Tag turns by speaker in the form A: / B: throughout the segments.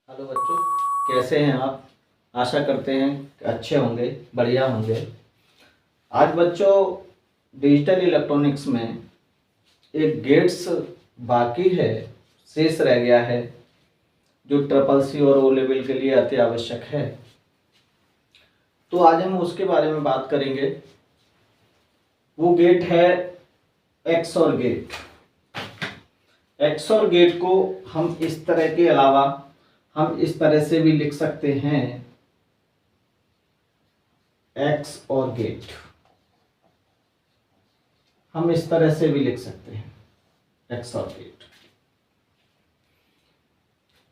A: Hello बच्चों, कैसे हैं आप। आशा करते हैं कि अच्छे होंगे, बढ़िया होंगे। आज बच्चों डिजिटल इलेक्ट्रॉनिक्स में एक गेट्स बाकी है, शेष रह गया है, जो ट्रिपल सी और ओ लेवल के लिए अति आवश्यक है। तो आज हम उसके बारे में बात करेंगे। वो गेट है एक्सओर गेट। एक्सओर गेट को हम इस तरह के अलावा हम इस तरह से भी लिख सकते हैं, एक्स और गेट। हम इस तरह से भी लिख सकते हैं, एक्स और गेट।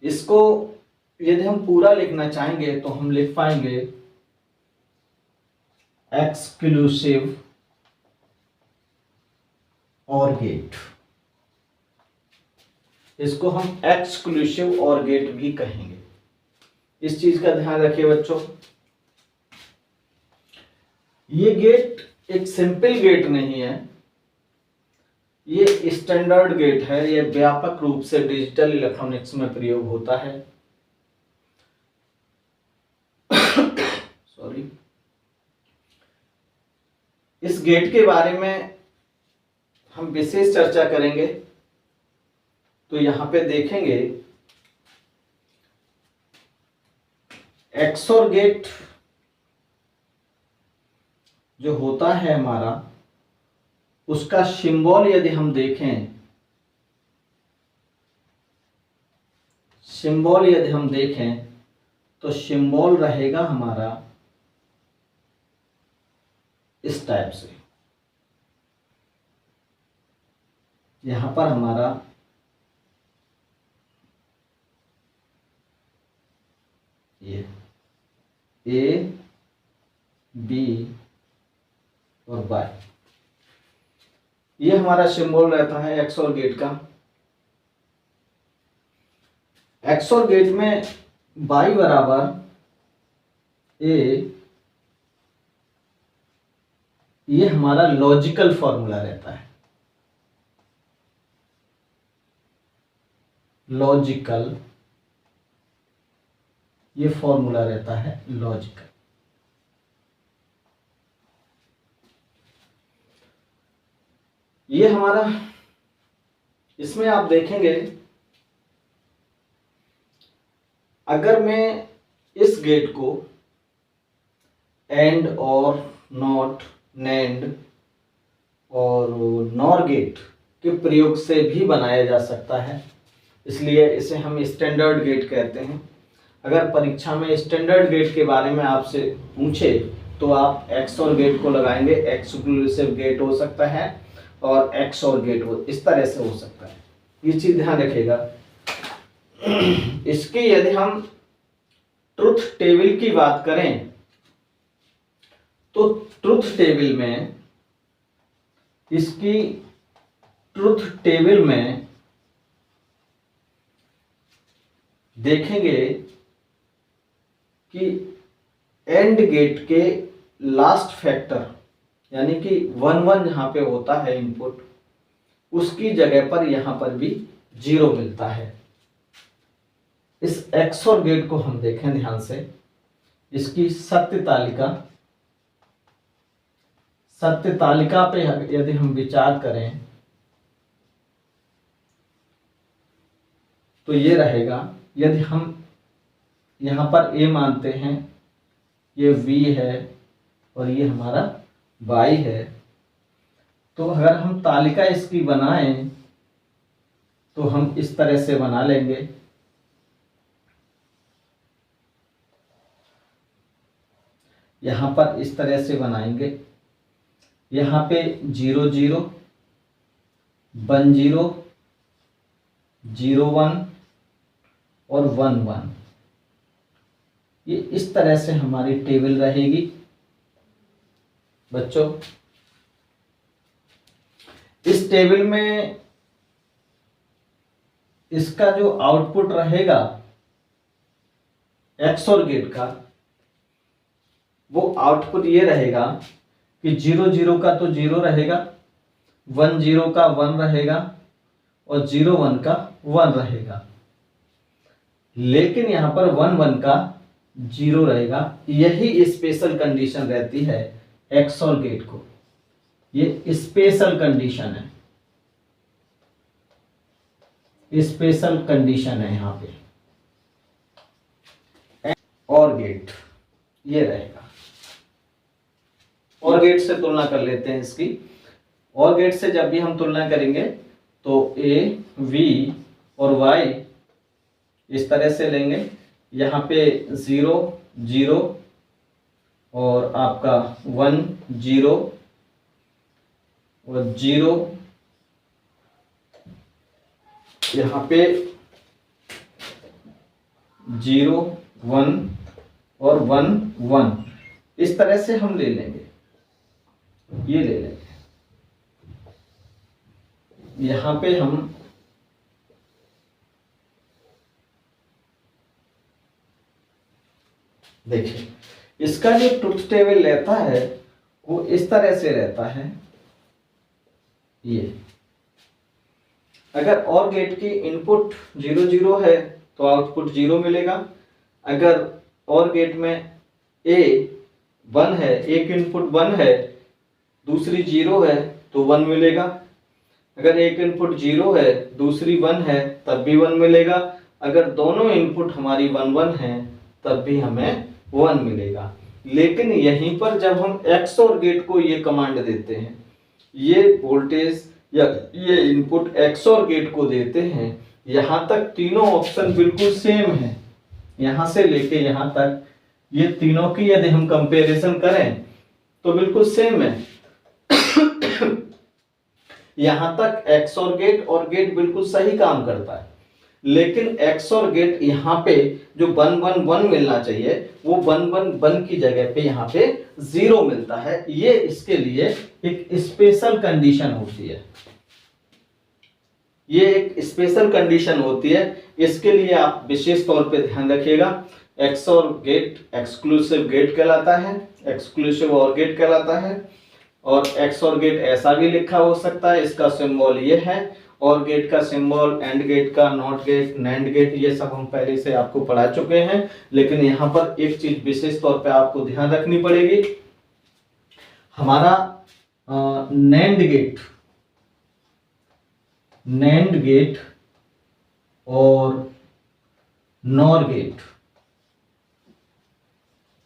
A: इसको यदि हम पूरा लिखना चाहेंगे तो हम लिख पाएंगे एक्सक्लूसिव और गेट। इसको हम एक्सक्लूसिव और गेट भी कहेंगे। इस चीज का ध्यान रखिए बच्चों। ये गेट एक सिंपल गेट नहीं है, ये स्टैंडर्ड गेट है। ये व्यापक रूप से डिजिटल इलेक्ट्रॉनिक्स में प्रयोग होता है। सॉरी। इस गेट के बारे में हम विशेष चर्चा करेंगे। तो यहां पे देखेंगे, एक्सओर गेट जो होता है हमारा, उसका सिंबल यदि हम देखें, तो सिंबल रहेगा हमारा इस टाइप से। यहां पर हमारा ये ए बी और वाई, ये हमारा सिंबल रहता है एक्सओर गेट का। एक्सओर गेट में वाई बराबर ए, ये हमारा लॉजिकल फॉर्मूला रहता है। लॉजिकल, ये फॉर्मूला रहता है लॉजिकल। ये हमारा, इसमें आप देखेंगे, अगर मैं इस गेट को एंड और नॉट, नैंड और नॉर गेट के प्रयोग से भी बनाया जा सकता है, इसलिए इसे हम स्टैंडर्ड गेट कहते हैं। अगर परीक्षा में स्टैंडर्ड गेट के बारे में आपसे पूछे तो आप एक्सओर गेट को लगाएंगे। एक्सक्लूसिव गेट हो सकता है और एक्सओर गेट हो, इस तरह से हो सकता है। ये चीज ध्यान रखिएगा। इसके यदि हम ट्रुथ टेबल की बात करें तो ट्रुथ टेबल में, इसकी ट्रुथ टेबल में देखेंगे कि एंड गेट के लास्ट फैक्टर, यानी कि 1 1 जहां पे होता है इनपुट, उसकी जगह पर यहां पर भी 0 मिलता है। इस एक्सओर गेट को हम देखें ध्यान से, इसकी सत्य तालिका पे यदि हम विचार करें तो ये रहेगा। यदि हम यहां पर ए मानते हैं, ये वी है और ये हमारा वाई है, तो अगर हम तालिका इसकी बनाएं तो हम इस तरह से बना लेंगे। यहां पर इस तरह से बनाएंगे। यहां पे 0 0 1 0 0 1 और 1 1, ये इस तरह से हमारी टेबल रहेगी बच्चों। इस टेबल में इसका जो आउटपुट रहेगा एक्सओर गेट का, वो आउटपुट ये रहेगा कि 0 0 का तो 0 रहेगा, 1 0 का 1 रहेगा और 0 1 का 1 रहेगा। लेकिन यहाँ पर 1 1 का 0 रहेगा। यही स्पेशल कंडीशन रहती है एक्सओर गेट को, ये स्पेशल कंडीशन है, स्पेशल कंडीशन है यहाँ पे। और गेट ये रहेगा। और गेट से तुलना कर लेते हैं इसकी। और गेट से जब भी हम तुलना करेंगे तो ए वी और वाई इस तरह से लेंगे। यहाँ पे 0 0 और आपका 1 0 और 0, यहाँ पे 0 1 और 1 1 इस तरह से हम ले लेंगे, ये ले लेंगे। यहाँ पे हम देखिए, इसका जो ट्रुथ टेबल रहता है वो इस तरह से रहता है। ये अगर और गेट की इनपुट 0 0 है तो आउटपुट 0 मिलेगा। अगर और गेट में ए 1 है, एक इनपुट 1 है, दूसरी 0 है तो 1 मिलेगा। अगर एक इनपुट 0 है, दूसरी 1 है, तब भी 1 मिलेगा। अगर दोनों इनपुट हमारी 1 1 है तब भी हमें 1 मिलेगा। लेकिन यहीं पर जब हम एक्सओर गेट को ये कमांड देते हैं, ये वोल्टेज या ये इनपुट एक्सओर गेट को देते हैं, यहाँ तक तीनों ऑप्शन बिल्कुल सेम है। यहाँ से लेके यहाँ तक ये तीनों की यदि हम कंपैरिजन करें तो बिल्कुल सेम है। यहाँ तक एक्सओर गेट और गेट बिल्कुल सही काम करता है। लेकिन एक्सओर गेट यहाँ पे जो 1 1 1 मिलना चाहिए वो 1 1 1 की जगह पे यहाँ पे 0 मिलता है। ये इसके लिए एक स्पेशल कंडीशन होती है, ये एक स्पेशल कंडीशन होती है। इसके लिए आप विशेष तौर पे ध्यान रखिएगा। एक्सओर गेट एक्सक्लूसिव गेट कहलाता है, एक्सक्लूसिव और गेट कहलाता है। और एक्सओर गेट ऐसा भी लिखा हो सकता है, इसका सिंबल ये है। और गेट का सिंबल, एंड गेट का, नॉट गेट, नैंड गेट, ये सब हम पहले से आपको पढ़ा चुके हैं। लेकिन यहाँ पर एक चीज विशेष तौर पे आपको ध्यान रखनी पड़ेगी। हमारा नैंड गेट और नॉर गेट,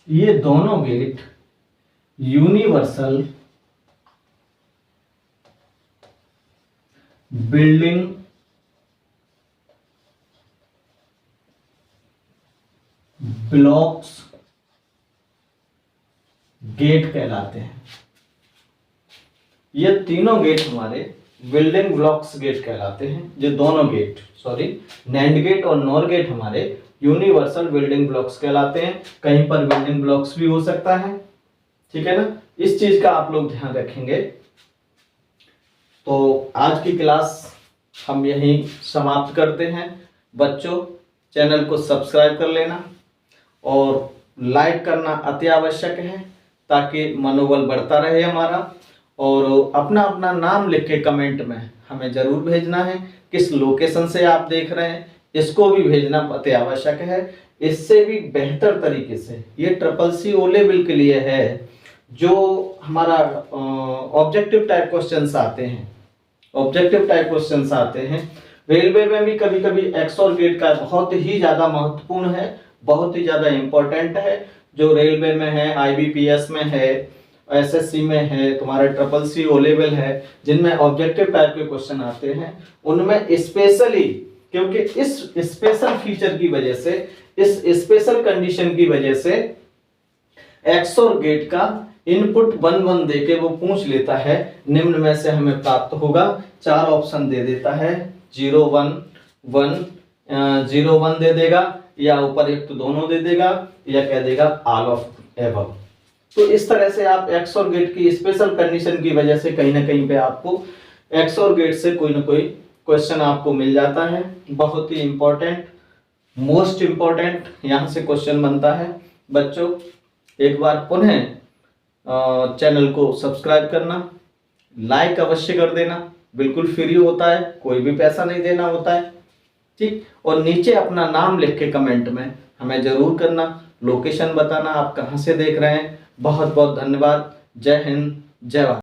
A: ये दोनों gate universal building blocks gate कहलाते हैं। ये तीनों गेट हमारे बिल्डिंग ब्लॉक्स गेट कहलाते हैं। जो दोनों गेट, नैंड गेट और नॉर गेट हमारे यूनिवर्सल बिल्डिंग ब्लॉक्स कहलाते हैं। कहीं पर बिल्डिंग ब्लॉक्स भी हो सकता है, ठीक है ना। इस चीज का आप लोग ध्यान रखेंगे। तो आज की क्लास हम यहीं समाप्त करते हैं। बच्चों, चैनल को सब्सक्राइब कर लेना और लाइक करना अति आवश्यक है ताकि मनोबल बढ़ता रहे हमारा। और अपना अपना नाम लिख के कमेंट में हमें जरूर भेजना है। किस लोकेशन से आप देख रहे हैं इसको भी भेजना अति आवश्यक है। इससे भी बेहतर तरीके से ये CCC O लेवल के लिए है, जो हमारा ऑब्जेक्टिव टाइप क्वेश्चंस आते हैं। ऑब्जेक्टिव टाइप क्वेश्चंस आते हैं रेलवे में भी कभी कभी एक्सओर गेट का बहुत ही ज्यादा महत्वपूर्ण है, बहुत ही ज्यादा इंपॉर्टेंट है। जो रेलवे में है, IBPS में है, SSC में है, तुम्हारे CCC O लेवल है, जिनमें ऑब्जेक्टिव टाइप के क्वेश्चन आते हैं, उनमें स्पेशली क्योंकि इस स्पेशल फीचर की वजह से, इस स्पेशल कंडीशन की वजह से एक्सओर गेट का इनपुट 1 1 देके वो पूछ लेता है निम्न में से हमें प्राप्त होगा। 4 ऑप्शन दे देता है, 0 1 1 0 1 दे देगा, या ऊपर एक तो दोनों दे देगा, या कह देगा ऑल ऑफ एबव। तो इस तरह से आप एक्सओर गेट की स्पेशल कंडीशन की वजह से कहीं ना कहीं पे आपको एक्सओर गेट से कोई ना कोई क्वेश्चन आपको मिल जाता है। बहुत ही इंपॉर्टेंट, मोस्ट इंपॉर्टेंट यहाँ से क्वेश्चन बनता है। बच्चों, एक बार पुनः चैनल को सब्सक्राइब करना, लाइक अवश्य कर देना, बिल्कुल फ्री होता है, कोई भी पैसा नहीं देना होता है। ठीक। और नीचे अपना नाम लिख के कमेंट में हमें ज़रूर करना, लोकेशन बताना, आप कहाँ से देख रहे हैं। बहुत बहुत धन्यवाद। जय हिंद, जय भारत।